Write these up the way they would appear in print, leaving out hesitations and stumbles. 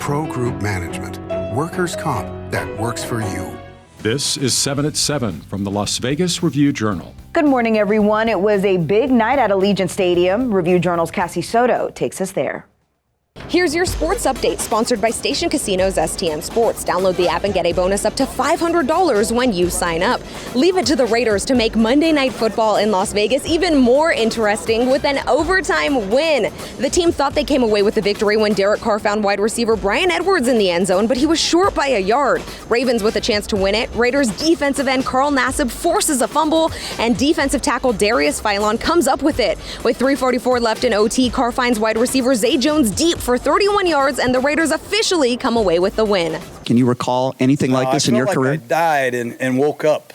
Pro Group Management. Workers' comp that works for you. This is 7 at 7 from the Las Vegas Review-Journal. Good morning, everyone. It was a big night at Allegiant Stadium. Review-Journal's Cassie Soto takes us there. Here's your sports update, sponsored by Station Casinos STM Sports. Download the app and get a bonus up to $500 when you sign up. Leave it to the Raiders to make Monday Night Football in Las Vegas even more interesting with an overtime win. The team thought they came away with the victory when Derek Carr found wide receiver Bryan Edwards in the end zone, but he was short by a yard. Ravens with a chance to win it. Raiders defensive end Carl Nassib forces a fumble, and defensive tackle Darius Philon comes up with it. With 3:44 left in OT, Carr finds wide receiver Zay Jones deep for 31 yards, and the Raiders officially come away with the win. Can you recall anything like this in your career? I died and woke up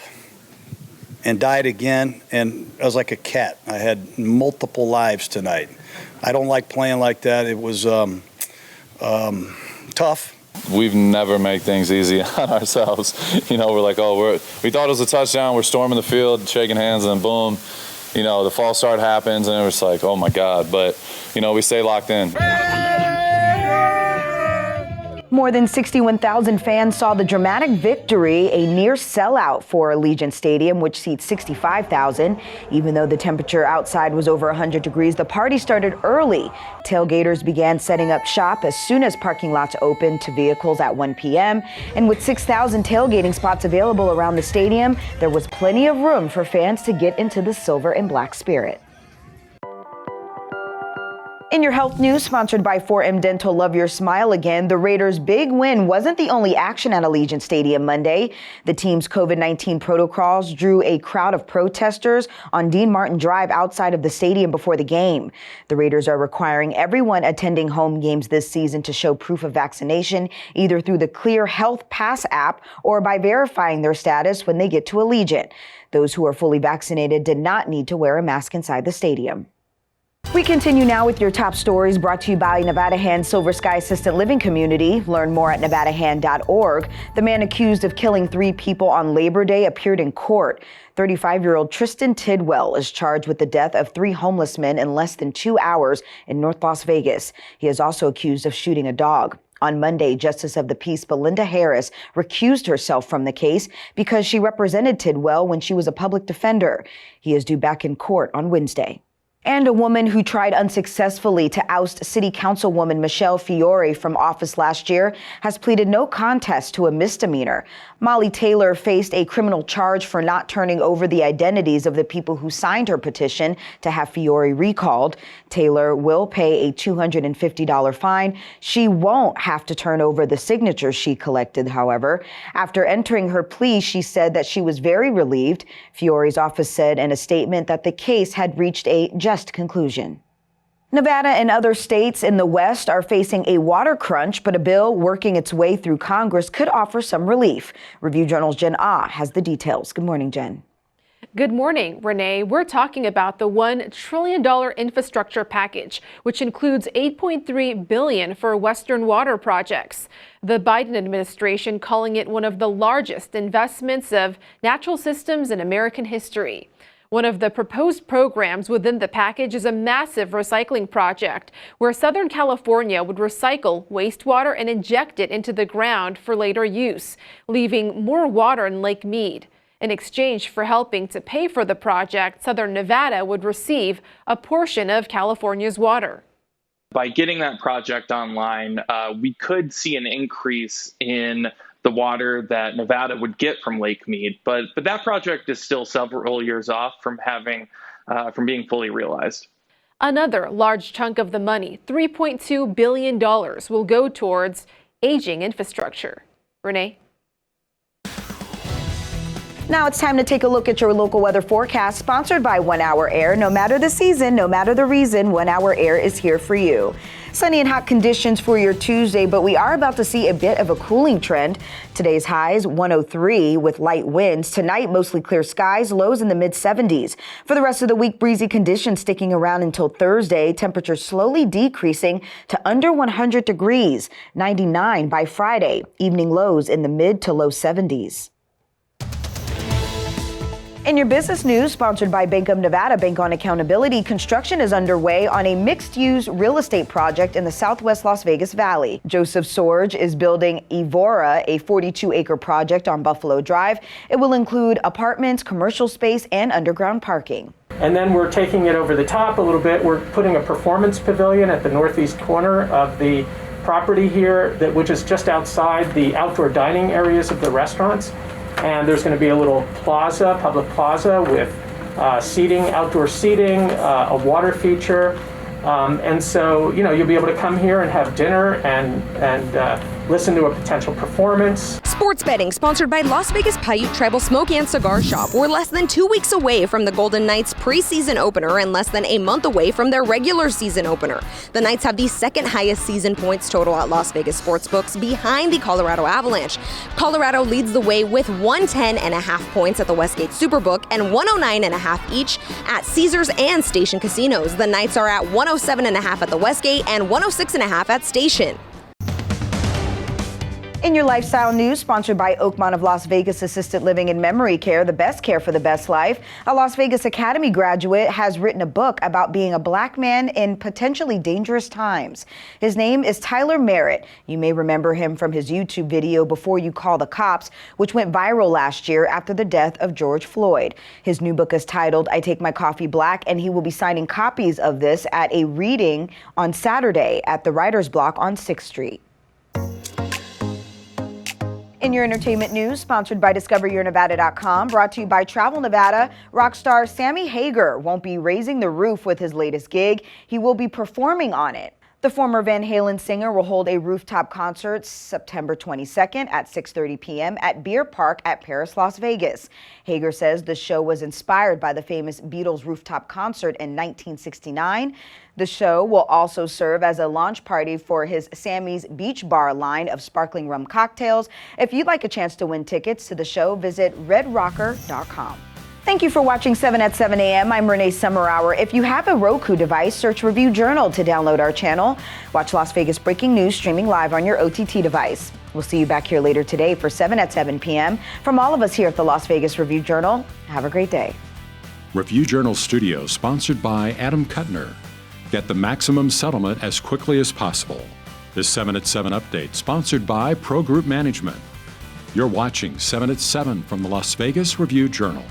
and died again, and I was like a cat. I had multiple lives tonight. I don't like playing like that. It was tough. We've never made things easy on ourselves. You know, we're like, we thought it was a touchdown. We're storming the field, shaking hands, and then boom, you know, the false start happens, and it was like, oh my God. But, you know, we stay locked in. More than 61,000 fans saw the dramatic victory, a near sellout for Allegiant Stadium, which seats 65,000. Even though the temperature outside was over 100 degrees, the party started early. Tailgaters began setting up shop as soon as parking lots opened to vehicles at 1 p.m. And with 6,000 tailgating spots available around the stadium, there was plenty of room for fans to get into the silver and black spirit. In your health news, sponsored by 4M Dental, love your smile again. The Raiders' big win wasn't the only action at Allegiant Stadium Monday. The team's COVID-19 protocols drew a crowd of protesters on Dean Martin Drive outside of the stadium before the game. The Raiders are requiring everyone attending home games this season to show proof of vaccination, either through the Clear Health Pass app or by verifying their status when they get to Allegiant. Those who are fully vaccinated did not need to wear a mask inside the stadium. We continue now with your top stories, brought to you by Nevada Hand Silver Sky Assisted Living Community. Learn more at nevadahand.org. The man accused of killing 3 people on Labor Day appeared in court. 35-year-old Tristan Tidwell is charged with the death of 3 homeless men in less than 2 hours in North Las Vegas. He is also accused of shooting a dog. On Monday, Justice of the Peace Belinda Harris recused herself from the case because she represented Tidwell when she was a public defender. He is due back in court on Wednesday. And a woman who tried unsuccessfully to oust City Councilwoman Michelle FIORE from office last year has pleaded no contest to a misdemeanor. Molly Taylor faced a criminal charge for not turning over the identities of the people who signed her petition to have FIORE recalled. Taylor will pay a $250 fine. She won't have to turn over the signatures she collected, however. After entering her plea, she said that she was very relieved. FIORE's office said in a statement that the case had reached a just conclusion. Nevada and other states in the West are facing a water crunch, but a bill working its way through Congress could offer some relief. Review Journal's Jen Ah has the details. Good morning, Jen. Good morning, Renee. We're talking about the $1 trillion infrastructure package, which includes $8.3 billion for Western water projects. The Biden administration calling it one of the largest investments of natural systems in American history. One of the proposed programs within the package is a massive recycling project where Southern California would recycle wastewater and inject it into the ground for later use, leaving more water in Lake Mead. In exchange for helping to pay for the project, Southern Nevada would receive a portion of California's water. By getting that project online, we could see an increase in the water that Nevada would get from Lake Mead, but that project is still several years off from being fully realized. Another large chunk of the money, $3.2 billion, will go towards aging infrastructure. Renee? Now it's time to take a look at your local weather forecast, sponsored by 1 Hour Air. No matter the season, no matter the reason, 1 Hour Air is here for you. Sunny and hot conditions for your Tuesday, but we are about to see a bit of a cooling trend. Today's highs 103 with light winds. Tonight, mostly clear skies, lows in the mid-70s. For the rest of the week, breezy conditions sticking around until Thursday. Temperatures slowly decreasing to under 100 degrees, 99 by Friday. Evening lows in the mid to low 70s. In your business news, sponsored by Bank of Nevada, Bank on Accountability, construction is underway on a mixed-use real estate project in the southwest Las Vegas Valley. Joseph Sorge is building EVORA, a 42-acre project on Buffalo Drive. It will include apartments, commercial space, and underground parking. And then we're taking it over the top a little bit. We're putting a performance pavilion at the northeast corner of the property here, which is just outside the outdoor dining areas of the restaurants. And there's going to be a little plaza, public plaza, with seating, outdoor seating, a water feature. And so, you'll be able to come here and have dinner and listen to a potential performance. Sports betting, sponsored by Las Vegas Paiute Tribal Smoke and Cigar Shop. We're less than 2 weeks away from the Golden Knights' preseason opener and less than a month away from their regular season opener. The Knights have the second highest season points total at Las Vegas sportsbooks, behind the Colorado Avalanche. Colorado leads the way with 110.5 points at the Westgate Superbook and 109.5 each at Caesars and Station Casinos. The Knights are at 107.5 at the Westgate and 106.5 at Station. In your lifestyle news, sponsored by Oakmont of Las Vegas Assisted Living and Memory Care, the best care for the best life. A Las Vegas Academy graduate has written a book about being a black man in potentially dangerous times. His name is Tyler Merritt. You may remember him from his YouTube video, Before You Call the Cops, which went viral last year after the death of George Floyd. His new book is titled I Take My Coffee Black, and he will be signing copies of this at a reading on Saturday at the Writer's Block on 6th Street. In your entertainment news, sponsored by DiscoverYourNevada.com, brought to you by Travel Nevada, rock star Sammy Hagar won't be raising the roof with his latest gig. He will be performing on it. The former Van Halen singer will hold a rooftop concert September 22nd at 6:30 p.m. at Beer Park at Paris, Las Vegas. Hagar says the show was inspired by the famous Beatles rooftop concert in 1969. The show will also serve as a launch party for his Sammy's Beach Bar line of sparkling rum cocktails. If you'd like a chance to win tickets to the show, visit redrocker.com. Thank you for watching 7 at 7 a.m. I'm Renee Summerhour. If you have a Roku device, search Review Journal to download our channel. Watch Las Vegas breaking news streaming live on your OTT device. We'll see you back here later today for 7 at 7 p.m. From all of us here at the Las Vegas Review Journal, have a great day. Review Journal Studio, sponsored by Adam Kuttner. Get the maximum settlement as quickly as possible. This 7 at 7 update, sponsored by Pro Group Management. You're watching 7 at 7 from the Las Vegas Review Journal.